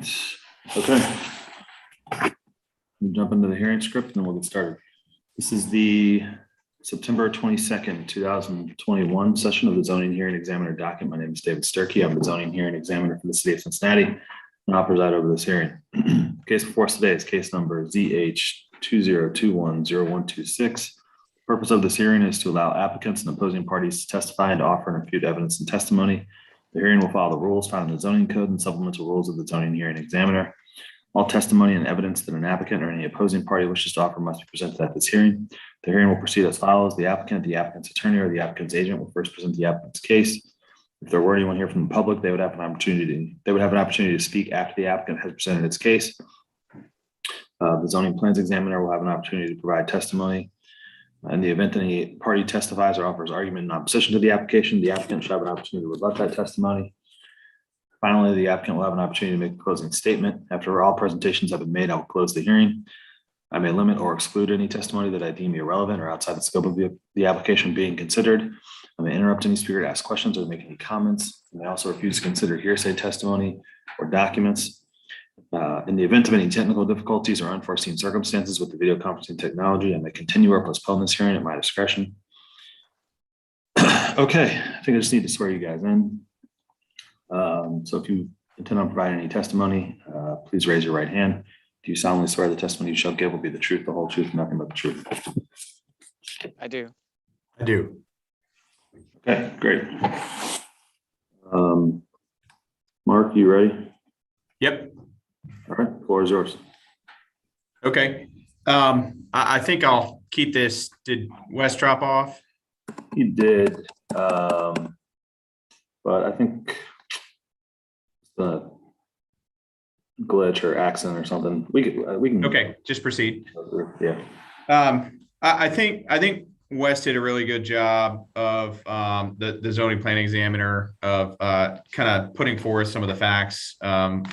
right. Okay. We'll jump into the hearing script and then we'll get started. This is the September 22nd, 2021 session of the zoning hearing examiner docket. My name is David Sturkey. I'm the zoning hearing examiner for the city of Cincinnati, and I'll preside over this hearing. Case before us today is case number ZH20210126. Purpose of this hearing is to allow applicants and opposing parties to testify and to offer and refute evidence and testimony. The hearing will follow the rules found in the zoning code and supplemental rules of the zoning hearing examiner. All testimony and evidence that an applicant or any opposing party wishes to offer must be presented at this hearing. The hearing will proceed as follows. The applicant's attorney, or the applicant's agent will first present the applicant's case. If there were anyone here from the public, they would have an opportunity to speak after the applicant has presented its case. The zoning plans examiner will have an opportunity to provide testimony. In the event any party testifies or offers argument in opposition to the application, the applicant shall have an opportunity to rebut that testimony. Finally, the applicant will have an opportunity to make a closing statement. After all presentations have been made, I will close the hearing. I may limit or exclude any testimony that I deem irrelevant or outside the scope of the application being considered. I may interrupt any speaker to ask questions or make any comments. I may also refuse to consider hearsay testimony or documents. In the event of any technical difficulties or unforeseen circumstances with the video conferencing technology, I may continue or postpone this hearing at my discretion. Okay, I think I just need to swear you guys in. So if you intend on providing any testimony, please raise your right hand. Do you solemnly swear the testimony you shall give will be the truth, the whole truth, and nothing but the truth? I do. I do. Okay, great. Mark, you ready? Yep. All right, floor is yours. Okay. I think I'll keep this. Did Wes drop off? You did, but I think the glitch or accident or something. We can. Okay, just proceed. Yeah. I think Wes did a really good job of the zoning plan examiner of kind of putting forth some of the facts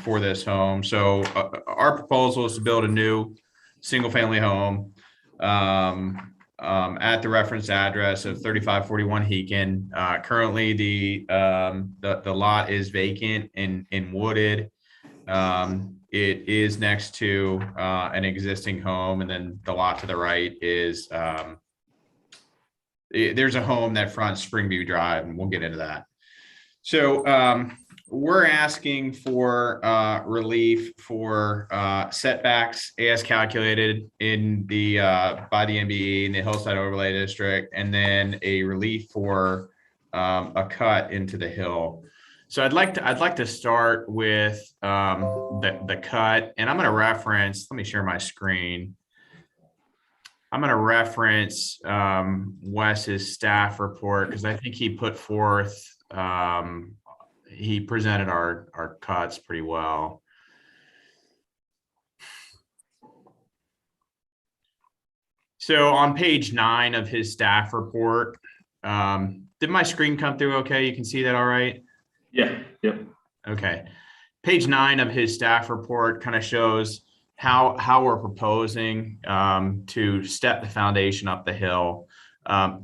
for this home. So our proposal is to build a new single family home at the reference address of 3541 Heekin. Currently, the lot is vacant and wooded. It is next to an existing home, and then the lot to the right is there's a home that fronts Springview Drive, and we'll get into that. So we're asking for relief for setbacks as calculated in the by the MBE in the Hillside Overlay District, and then a relief for a cut into the hill. So I'd like to start with the cut, and I'm going to reference. Let me share my screen. I'm going to reference Wes's staff report because I think he put forth. He presented our cuts pretty well. So on page 9 of his staff report, did my screen come through okay? You can see that all right? Yeah. Yep. Okay. Page 9 of his staff report kind of shows how we're proposing to step the foundation up the hill.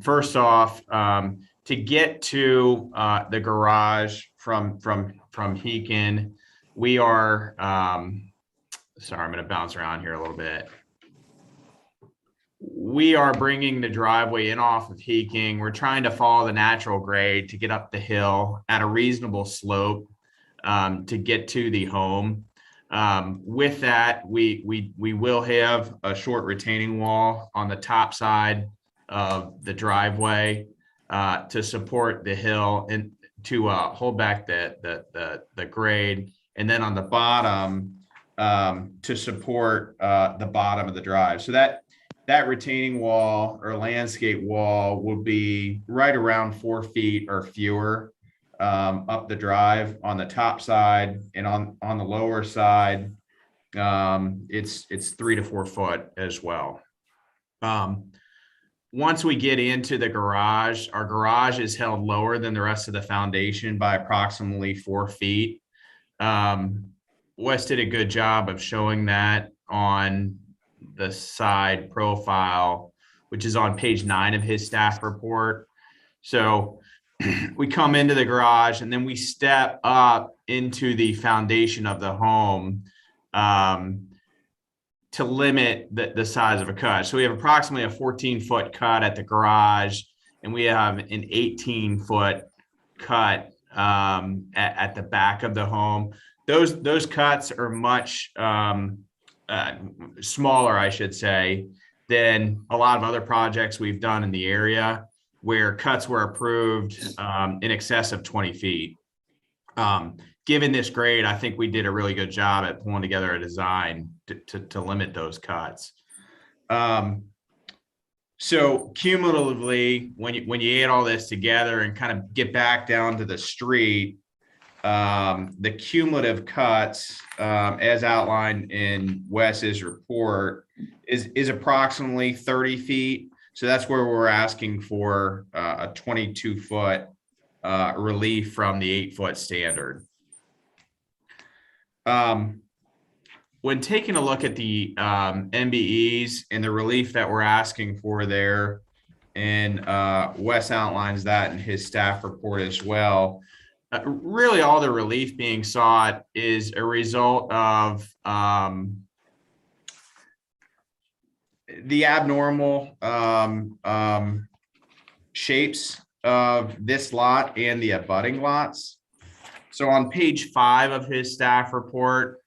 First off, to get to the garage from Heekin, we are sorry, I'm going to bounce around here a little bit. We are bringing the driveway in off of Heekin. We're trying to follow the natural grade to get up the hill at a reasonable slope to get to the home. With that, we will have a short retaining wall on the top side of the driveway to support the hill and to hold back the grade, and then on the bottom to support the bottom of the drive. So that retaining wall or landscape wall will be right around 4 feet or fewer up the drive on the top side, and on the lower side it's 3 to 4 foot as well. Once we get into the garage, our garage is held lower than the rest of the foundation by approximately 4 feet. Wes did a good job of showing that on the side profile, which is on page 9 of his staff report. So we come into the garage and then we step up into the foundation of the home to limit the size of a cut. So we have approximately a 14-foot cut at the garage, and we have an 18-foot cut at the back of the home. Those cuts are much smaller, I should say, than a lot of other projects we've done in the area, where cuts were approved in excess of 20 feet. Given this grade, I think we did a really good job at pulling together a design to limit those cuts. So cumulatively, when you add all this together and kind of get back down to the street, the cumulative cuts, as outlined in Wes's report, is approximately 30 feet. So that's where we're asking for a 22-foot relief from the 8-foot standard. When taking a look at the MBEs and the relief that we're asking for there, and Wes outlines that in his staff report as well, really all the relief being sought is a result of the abnormal shapes of this lot and the abutting lots. So on page 5 of his staff report,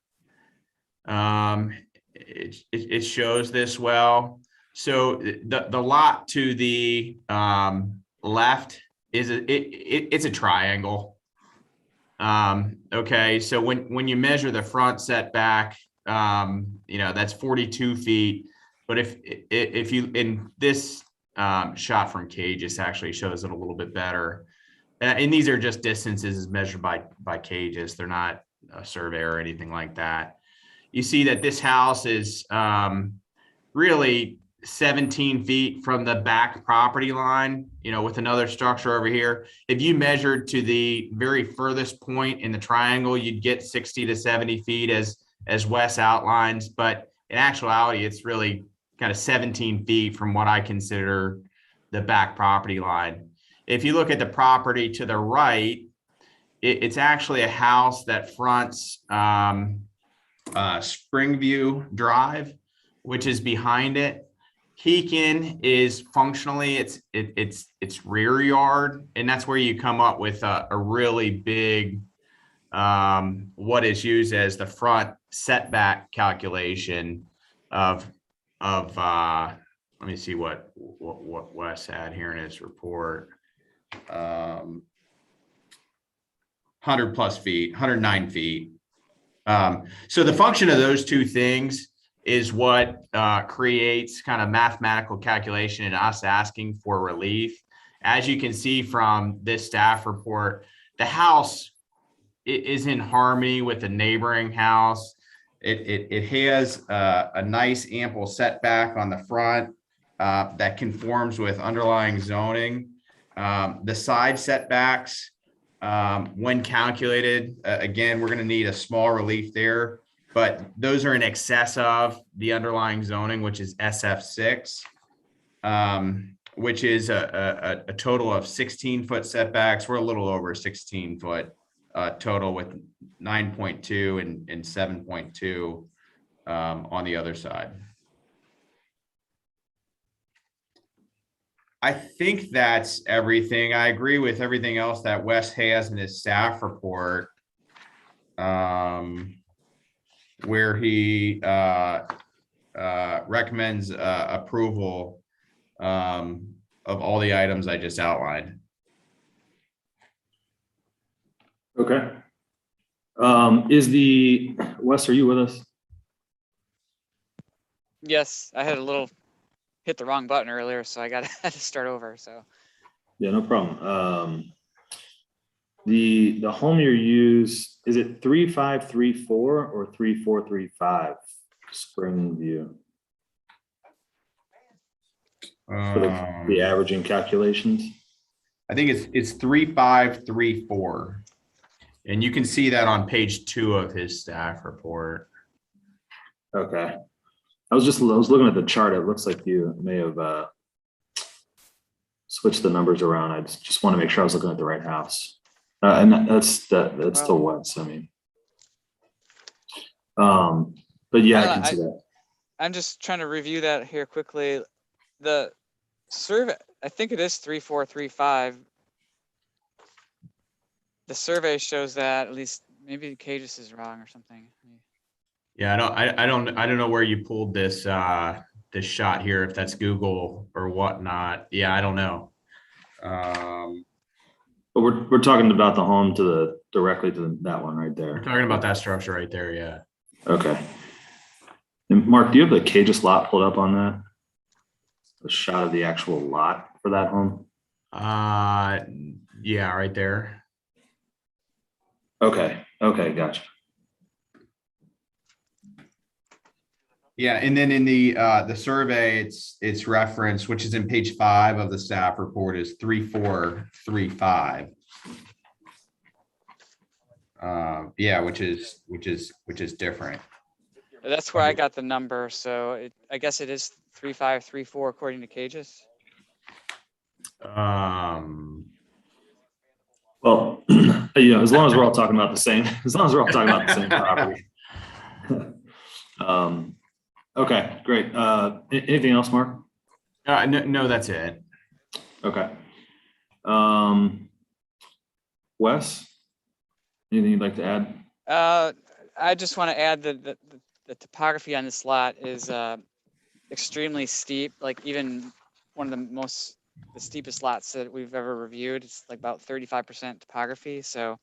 it shows this well. So the lot to the left is it's a triangle. Okay, so when you measure the front setback, that's 42 feet. But if you, in this shot from Cages actually shows it a little bit better. And these are just distances measured by Cages. They're not a survey or anything like that. You see that this house is really 17 feet from the back property line, with another structure over here. If you measured to the very furthest point in the triangle, you'd get 60 to 70 feet as Wes outlines. But in actuality, it's really kind of 17 feet from what I consider the back property line. If you look at the property to the right, it's actually a house that fronts Springview Drive, which is behind it. Heekin is functionally it's rear yard, and that's where you come up with a really big what is used as the front setback calculation of let me see what Wes had here in his report. 100 plus feet, 109 feet. So the function of those two things is what creates kind of mathematical calculation and us asking for relief. As you can see from this staff report, the house is in harmony with the neighboring house. It has a nice ample setback on the front that conforms with underlying zoning. The side setbacks, when calculated, again, we're going to need a small relief there, but those are in excess of the underlying zoning, which is SF6, which is a total of 16-foot setbacks. We're a little over 16-foot total, with 9.2 and 7.2 on the other side. I think that's everything. I agree with everything else that Wes has in his staff report, where he recommends approval of all the items I just outlined. Okay. Wes, are you with us? Yes, I had hit the wrong button earlier, so I had to start over. So Yeah, no problem. The home you use, is it 3534 or 3435 Springview for the averaging calculations? I think it's 3534, and you can see that on page 2 of his staff report. Okay. I was looking at the chart. It looks like you may have switch the numbers around. I just want to make sure I was looking at the right house. And that's the west, I mean. But yeah, I can see that. I'm just trying to review that here quickly. The survey, I think it is 3435. The survey shows that, at least maybe Cages is wrong or something. Yeah, I don't know where you pulled this this shot here, if that's Google or whatnot. Yeah, I don't know. But we're talking about the home directly to that one right We're there. talking about that structure right there. Yeah. Okay. And Mark, do you have the Cages lot pulled up on that? The shot of the actual lot for that home? Yeah, right there. Okay. Okay, gotcha. Yeah, and then in the survey, it's referenced, which is in page 5 of the staff report, is 3435. Yeah, which is different. That's where I got the number. So I guess it is 3534 according to Cages. Well, you know, as long as we're all talking about the same, property. Okay, great. Anything else, Mark? No, that's it. Okay. Wes, anything you'd like to add? I just want to add that the topography on this lot is extremely steep. Like even one of the steepest lots that we've ever reviewed. It's like about 35% topography. So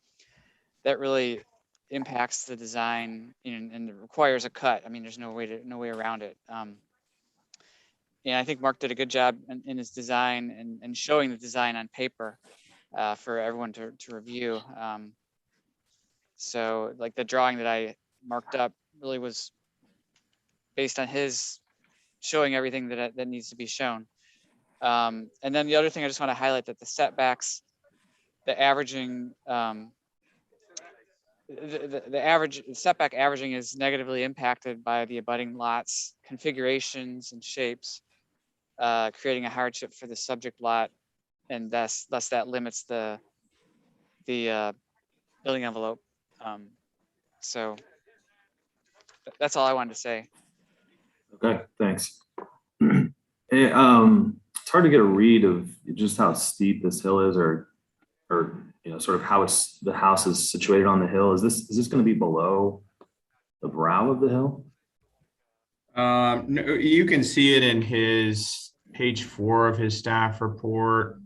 that really impacts the design, and it requires a cut. I mean, there's no way around it. And I think Mark did a good job in his design and showing the design on paper for everyone to review. So like the drawing that I marked up really was based on his showing everything that needs to be shown. And then the other thing I just want to highlight that the setbacks, the averaging, the average setback averaging is negatively impacted by the abutting lots, configurations and shapes, creating a hardship for the subject lot, and thus that limits the building envelope. So that's all I wanted to say. Okay, thanks. It's hard to get a read of just how steep this hill is, or you know, sort of how the house is situated on the hill. Is this going to be below the brow of the hill? No, you can see it in his page 4 of his staff report,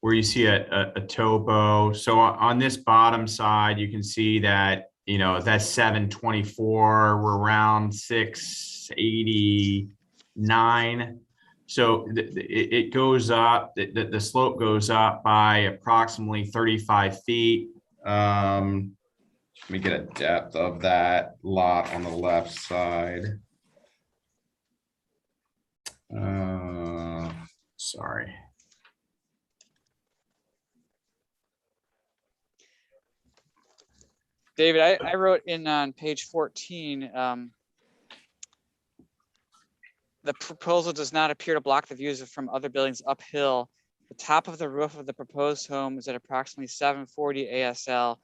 where you see a topo. So on this bottom side, you can see that, you know, that's 724. We're around 689. So it goes up. The slope goes up by approximately 35 feet. Let me get a depth of that lot on the left side. Sorry. David, I wrote in on page 14, the proposal does not appear to block the views from other buildings uphill. The top of the roof of the proposed home is at approximately 740 ASL,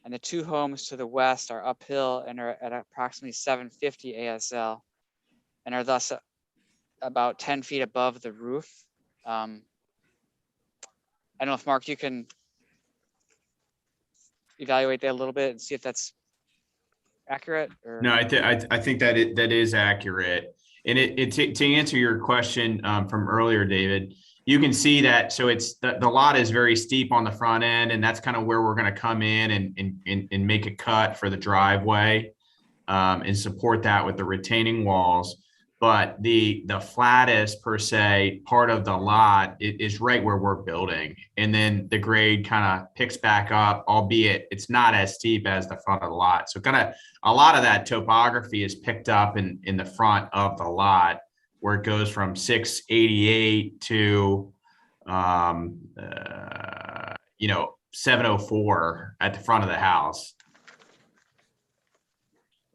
and the 2 homes to the west are uphill and are at approximately 750 ASL, and are thus about 10 feet above the roof. I don't know if Mark, you can evaluate that a little bit and see if that's accurate. Or... No, I think that that is accurate. And to answer your question from earlier, David, you can see that. So it's the lot is very steep on the front end, and that's kind of where we're going to come in and make a cut for the driveway and support that with the retaining walls. But the flattest per se part of the lot is right where we're building, and then the grade kind of picks back up, albeit it's not as steep as the front of the lot. So kind of a lot of that topography is picked up in the front of the lot, where it goes from 688 to 704 at the front of the house.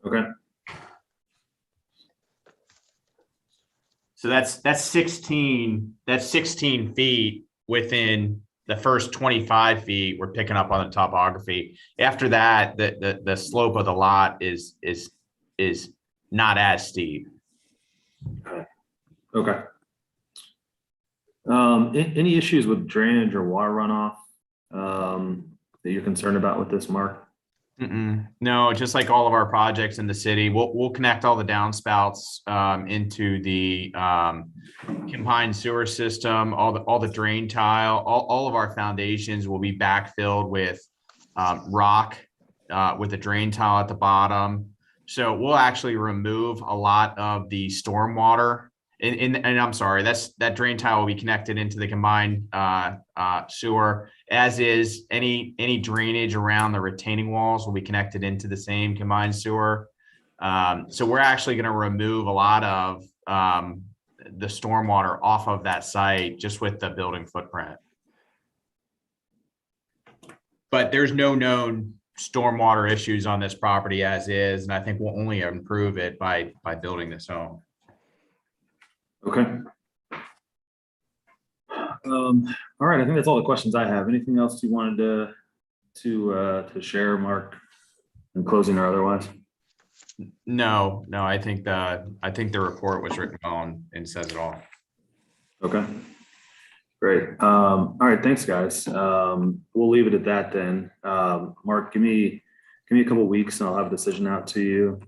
Okay. So that's 16 feet within the first 25 feet. We're picking up on the topography. After that, the slope of the lot is not as steep. Okay. Any issues with drainage or water runoff that you're concerned about with this, Mark? No, just like all of our projects in the city, we'll connect all the downspouts into the combined sewer system, all the drain tile, all of our foundations will be backfilled with rock with a drain tile at the bottom. So we'll actually remove a lot of the stormwater. And I'm sorry, that drain tile will be connected into the combined sewer, as is any drainage around the retaining walls will be connected into the same combined sewer. So we're actually going to remove a lot of the stormwater off of that site just with the building footprint. But there's no known stormwater issues on this property as is, and I think we'll only improve it by building this home. Okay. All right. I think that's all the questions I have. Anything else you wanted to share, Mark, in closing or otherwise? No. I think the report was written well and says it all. Okay. Great. All right. Thanks, guys. We'll leave it at that then. Mark, give me a couple of weeks and I'll have a decision out to you.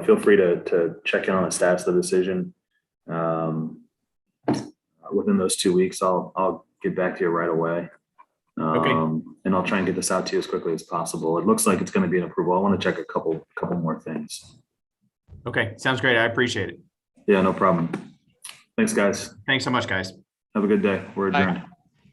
Feel free to check in on the status of the decision. Within those 2 weeks, I'll get back to you right away. Okay. And I'll try and get this out to you as quickly as possible. It looks like it's going to be an approval. I want to check a couple more things. Okay. Sounds great. I appreciate it. Yeah, no problem. Thanks, guys. Thanks so much, guys. Have a good day. We're Bye. adjourned.